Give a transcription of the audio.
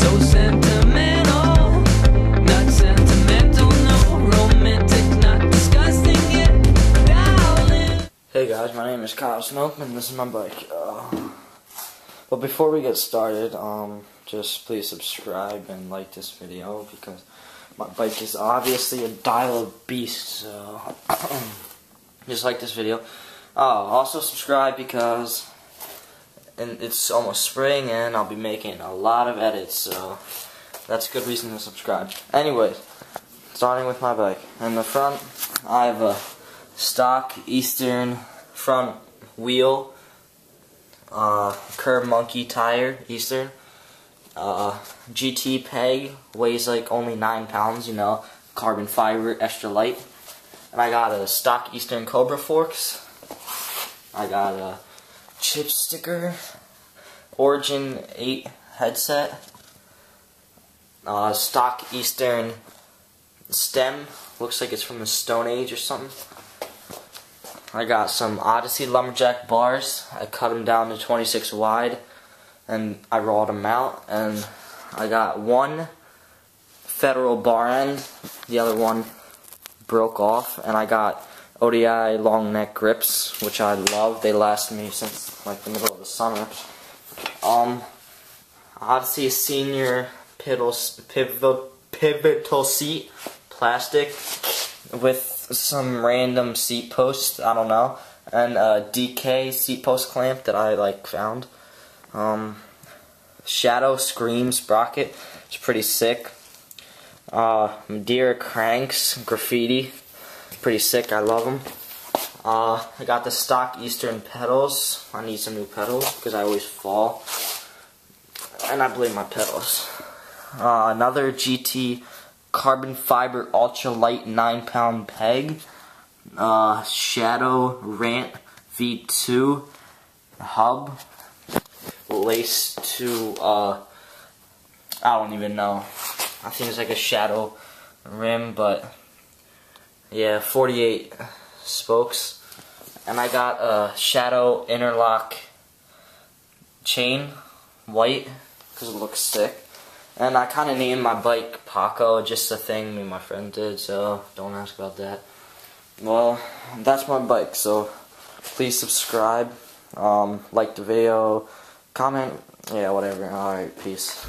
So sentimental, not sentimental, no romantic, not disgusting yet, darling. Hey guys, my name is Kyle Snoke and this is my bike. But before we get started, just please subscribe and like this video because my bike is obviously a dial of beast, so just like this video. Also subscribe because it's almost spring and I'll be making a lot of edits, so that's a good reason to subscribe. Anyways, starting with my bike. In the front, I have a stock Eastern front wheel, Curb Monkey tire, Eastern. GT peg, weighs like only 9 pounds, you know, carbon fiber, extra light. And I got a stock Eastern Cobra forks. I got a chip sticker, Origin 8 headset, stock Eastern stem, looks like it's from the Stone Age or something. I got some Odessey LumberJack bars. I cut them down to 26 wide and I rolled them out, and I got one federal bar end, the other one broke off, and I got ODI Longneck Grips, which I love. They last me since like the middle of the summer. Odessey Senior Pivitol seat, plastic, with some random seat post, I don't know, and a DK seat post clamp that I like found. Shadow Scream Sprocket, it's pretty sick. Madera cranks, Graffiti, pretty sick, I love them. I got the stock Eastern pedals. I need some new pedals because I always fall, and I blame my pedals. Another GT carbon fiber ultra light 9-pound peg, Shadow Rant V2 hub, laced to I don't even know, I think it's like a Shadow rim, but yeah, 48 spokes. And I got a Shadow interlock chain, white, because it looks sick. And I kind of named my bike Paco, just a thing me and my friend did, so don't ask about that. Well, that's my bike, so please subscribe, like the video, comment, yeah, whatever. Alright, peace.